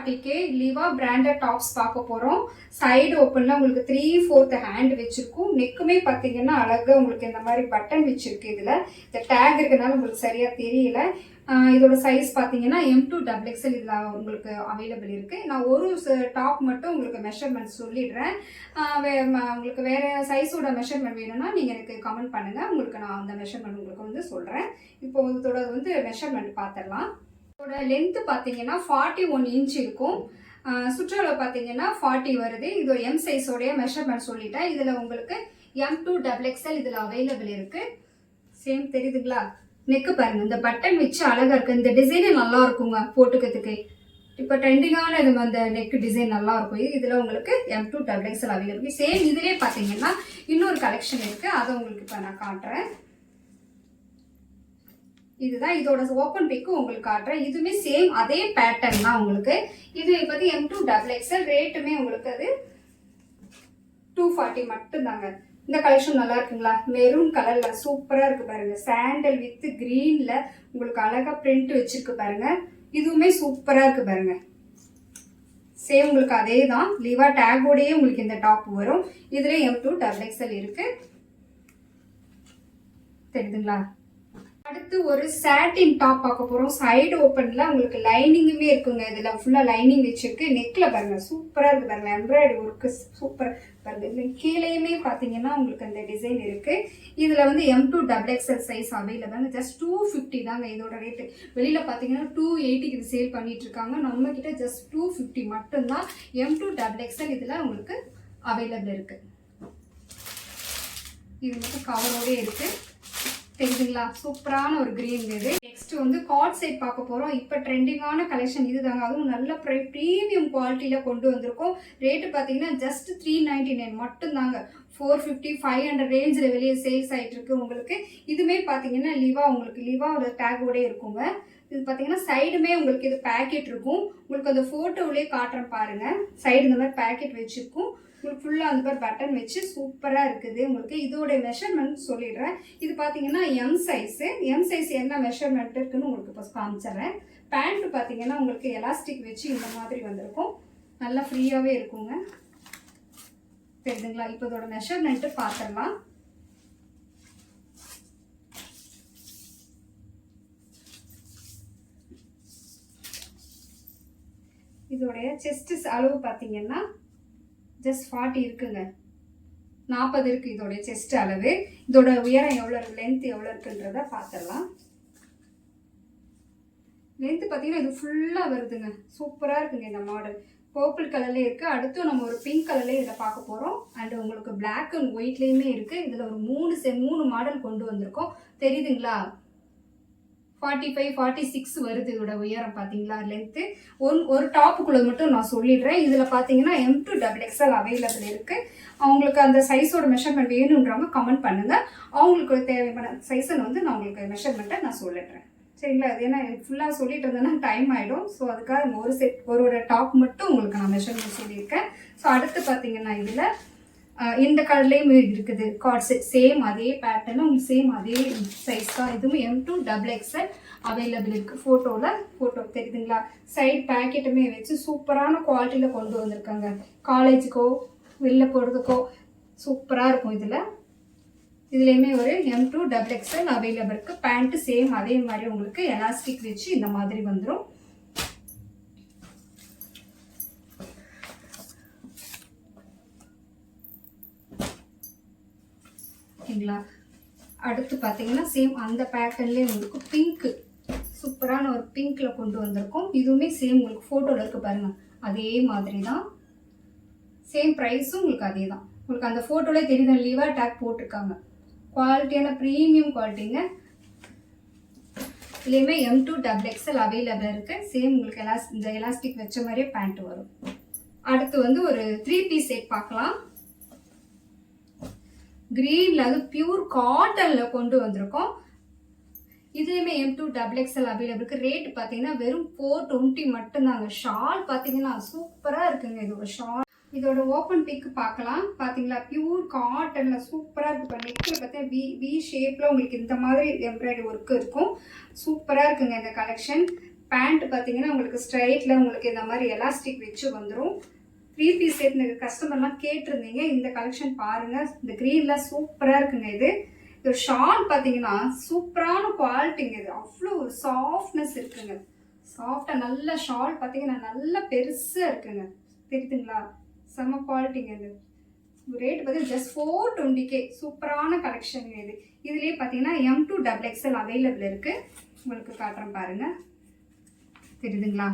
பார்ட்டிக்கு லிவா branded tops பார்க்க போகிறோம். சைடு ஓப்பனில் உங்களுக்கு 3/4 ஹேண்ட் வச்சுருக்கும். நெக்குமே பார்த்தீங்கன்னா அழகாக உங்களுக்கு இந்த மாதிரி பட்டன் வச்சுருக்கு. இதில் இந்த டேக் இருக்கிறதுனால உங்களுக்கு சரியாக தெரியல. இதோட சைஸ் பார்த்தீங்கன்னா M2XXL இதில் உங்களுக்கு அவைலபிள் இருக்குது. நான் ஒரு டாப் மட்டும் உங்களுக்கு மெஷர்மெண்ட் சொல்லிடுறேன். உங்களுக்கு வேறு சைஸோட மெஷர்மெண்ட் வேணும்னா நீங்கள் எனக்கு கமெண்ட் பண்ணுங்கள். உங்களுக்கு நான் அந்த மெஷர்மெண்ட் உங்களுக்கு வந்து சொல்கிறேன். இப்போ இதோட வந்து மெஷர்மெண்ட் பார்த்துடலாம். இதோட லென்த்து பார்த்தீங்கன்னா 41 இன்ச் இருக்கும். சுற்றளவு பார்த்தீங்கன்னா 40 வருது. இது ஒரு எம் சைஸோடைய மெஷர்மெண்ட் சொல்லிட்டேன். இதில் உங்களுக்கு M2XXL இதில் அவைலபிள் இருக்குது. சேம் தெரியுதுங்களா? நெக்கு பாருங்க, இந்த பட்டன் வச்சு அழகா இருக்கு. இந்த டிசைனே நல்லா இருக்குங்க போட்டுக்கிறதுக்கு. இப்போ ட்ரெண்டிங்கான இது அந்த நெக் டிசைன் நல்லா இருக்கும். இதில் உங்களுக்கு M2XXL அவைலபிள். சேம் இதிலே பார்த்தீங்கன்னா இன்னொரு கலெக்ஷன் இருக்கு. அதை உங்களுக்கு இப்போ நான் காட்டுறேன். இதுதான் இதோட ஓப்பன் பிக்கு உங்களுக்கு காட்டுறேன். இதுவுமே சேம் அதே பேட்டர்ன் தான் உங்களுக்கு. இது பத்தி M2XXL ரேட்டுமே உங்களுக்கு அது 240 மட்டும் தாங்க. இந்த கலெக்ஷன் நல்லா இருக்குங்களா? மெரூன் கலர்ல சூப்பரா இருக்கு பாருங்க. சாண்டல் வித் கிரீன்ல உங்களுக்கு அழகா பிரிண்ட் வச்சிருக்கு பாருங்க. இதுவுமே சூப்பரா இருக்கு பாருங்க. சேம் உங்களுக்கு அதே தான். லிவா டேகோடயே உங்களுக்கு இந்த டாப் வரும். இதுல M2XXL இருக்கு. தெரியுதுங்களா? அடுத்து ஒரு சாட்டின் டாப் பார்க்க போறோம். சைடு ஓப்பன்ல உங்களுக்கு லைனிங்குமே இருக்குங்க. இதுல ஃபுல்லா லைனிங் வச்சிருக்கு. நெக்ல பாருங்க சூப்பரா இருக்கு பாருங்க. எம்ப்ராய்டரி ஒர்க் சூப்பர் பாருங்க. கீழேயுமே பாத்தீங்கன்னா உங்களுக்கு அந்த டிசைன் இருக்கு. இதுல வந்து M2XXL சைஸ் அவைலபிள். ஜஸ்ட் 250 தாங்க இதோட ரேட்டு. வெளியில பாத்தீங்கன்னா 280 இது சேல் பண்ணிட்டு இருக்காங்க. நம்ம கிட்ட ஜஸ்ட் 250 மட்டும்தான். M2XXL இதுல உங்களுக்கு அவைலபிள் இருக்கு. இது மட்டும் கவரோட இருக்கு. தெரியுதுங்களா? சூப்பரான ஒரு கிரீன் இது. நெக்ஸ்ட் வந்து கார்ட் செட் பார்க்க போறோம். இப்போ ட்ரெண்டிங்கான கலெக்ஷன் இதுதாங்க. அதுவும் நல்ல ப்ரீமியம் குவாலிட்டியில கொண்டு வந்திருக்கோம். ரேட்டு பார்த்தீங்கன்னா ஜஸ்ட் 399 மட்டும் தாங்க. 450 500 ரேஞ்சில் வெளியே சேல்ஸ் ஆகிட்டு இருக்கு உங்களுக்கு. இதுமே பார்த்தீங்கன்னா உங்களுக்கு லிவாவோட டேகோட இருக்குங்க. இது பார்த்தீங்கன்னா சைடுமே உங்களுக்கு இது பேக்கெட் இருக்கும். உங்களுக்கு அந்த ஃபோட்டோவிலே காட்டுறேன் பாருங்க. சைடு இந்த மாதிரி பேக்கெட் வச்சிருக்கும். உங்களுக்கு ஃபுல்லாக அந்த மாதிரி பட்டன் வச்சு சூப்பராக இருக்குது. உங்களுக்கு இதோட மெஷர்மெண்ட் சொல்லிடுறேன். இது பார்த்தீங்கன்னா எம் சைஸ் என்ன மெஷர்மெண்ட் இருக்குன்னு உங்களுக்கு இப்போ காமிச்சிடுறேன். பேண்ட் பார்த்தீங்கன்னா உங்களுக்கு எலாஸ்டிக் வச்சு இந்த மாதிரி வந்திருக்கும். நல்லா ஃப்ரீயாகவே இருக்குங்க. தெரியுதுங்களா? இப்போ இதோட மெஷர்மெண்ட்டு பார்த்துடலாம். இதோடைய செஸ்ட் அளவு பார்த்தீங்கன்னா ஜஸ்ட் 40 இருக்குங்க. 40 இருக்கு இதோட செஸ்ட் அளவு. இதோட உயரம் எவ்வளோ இருக்கு, லென்த் எவ்வளோ இருக்குன்றத பார்த்துடலாம். லென்த் பார்த்தீங்கன்னா இது ஃபுல்லாக வருதுங்க. சூப்பராக இருக்குங்க இந்த மாடல். பர்பிள் கலர்லேயே இருக்குது. அடுத்து நம்ம ஒரு பிங்க் கலர்லேயே இதில் பார்க்க போகிறோம். அண்ட் உங்களுக்கு பிளாக் அண்ட் ஒயிட்லேயுமே இருக்குது. இதில் ஒரு 3 மாடல் கொண்டு வந்திருக்கோம். தெரியுதுங்களா? 45 46 வருது இதோட உயரம். பார்த்தீங்களா? லென்த்து ஒரு டாப்புக்குள்ள மட்டும் நான் சொல்லிடுறேன். இதில் பார்த்தீங்கன்னா M2XXL அவைலபிள் இருக்குது. அவங்களுக்கு அந்த சைஸோட மெஷர்மெண்ட் வேணுன்றவங்க கமெண்ட் பண்ணுங்கள். அவங்களுக்கு தேவையான சைஸை வந்து நான் உங்களுக்கு மெஷர்மெண்ட்டை நான் சொல்லிடுறேன். சரிங்களா? அது ஏன்னா ஃபுல்லாக சொல்லிட்டு இருந்தேன்னா டைம் ஆகிடும். ஸோ அதுக்காக ஒரு டாப் மட்டும் உங்களுக்கு நான் மெஷர்மெண்ட் சொல்லியிருக்கேன். ஸோ அடுத்து பார்த்தீங்கன்னா இதில் இந்த கலர்லேயும் இருக்குது கார்ட் செட். சேம் அதே பேட்டர்னு உங்களுக்கு சேம் அதே சைஸ் தான். இதுவும் M2XXL அவைலபிள் இருக்குது. ஃபோட்டோ தெரியுதுங்களா? சைட் பேக்கெட்டுமே வச்சு சூப்பரான குவாலிட்டியில் கொண்டு வந்திருக்காங்க. காலேஜுக்கோ வெளில போகிறதுக்கோ சூப்பராக இருக்கும். இதுலேயுமே ஒரு M2XXL அவைலபிள் இருக்குது. பேண்ட்டு சேம் அதே மாதிரி உங்களுக்கு எலாஸ்டிக் வச்சு இந்த மாதிரி வந்துடும். அடுத்து பார்த்தீங்கன்னா சேம் அந்த பேட்டர்ன்லேயே உங்களுக்கு பிங்க்கு சூப்பரான ஒரு பிங்க்ல கொண்டு வந்திருக்கோம். இதுவுமே சேம் உங்களுக்கு ஃபோட்டோவில் இருக்கு பாருங்க. அதே மாதிரி தான். சேம் ப்ரைஸும் உங்களுக்கு அதே தான். உங்களுக்கு அந்த ஃபோட்டோலே தெரியுது லிவா டேக் போட்டிருக்காங்க. குவாலிட்டியான ப்ரீமியம் குவாலிட்டிங்க. இதுலேயுமே M2XXL அவைலபிள் இருக்குது. சேம் உங்களுக்கு இந்த எலாஸ்டிக் வச்ச மாதிரியே பேண்ட் வரும். அடுத்து வந்து ஒரு 3 பீஸ் செட் பார்க்கலாம். கிரீன்ல அது பியூர் காட்டன்ல கொண்டு வந்திருக்கோம். இதுலயுமே M2XXL அவைலபிளுக்கு. ரேட் பார்த்தீங்கன்னா வெறும் 420 மட்டும்தாங்க. ஷால் பார்த்தீங்கன்னா சூப்பரா இருக்குங்க. இதோட ஷால் இதோட ஓப்பன் பிக் பார்க்கலாம். பார்த்தீங்களா? பியூர் காட்டன்ல சூப்பராக இருக்கு. நெக்கில் பார்த்தீங்கன்னா வி ஷேப்ல உங்களுக்கு இந்த மாதிரி எம்ப்ராய்டரி ஒர்க் இருக்கும். சூப்பராக இருக்குங்க இந்த கலெக்ஷன். பேண்ட் பார்த்தீங்கன்னா உங்களுக்கு ஸ்ட்ரைட்டில் உங்களுக்கு இந்த மாதிரி எலாஸ்டிக் வச்சு வந்துடும். 3 பீஸ் செட் கஸ்டமர்லாம் கேட்டிருந்தீங்க. இந்த கலெக்ஷன் பாருங்கள். இந்த க்ரீனில் சூப்பராக இருக்குங்க. இது ஒரு ஷால் பார்த்தீங்கன்னா சூப்பரான குவாலிட்டிங்க. இது அவ்வளோ ஒரு சாஃப்ட்னஸ் இருக்குங்க. சாஃப்டாக நல்ல ஷால் பார்த்தீங்கன்னா நல்லா பெருசாக இருக்குங்க. தெரியுதுங்களா? செம்ம குவாலிட்டிங்க. இது ரேட் பார்த்தீங்கன்னா ஜஸ்ட் 420K. சூப்பரான கலெக்ஷனுங்க இது. இதுலேயே பார்த்தீங்கன்னா M2 XXL அவைலபிள் இருக்குது. உங்களுக்கு காட்டுறேன் பாருங்கள். தெரியுதுங்களா?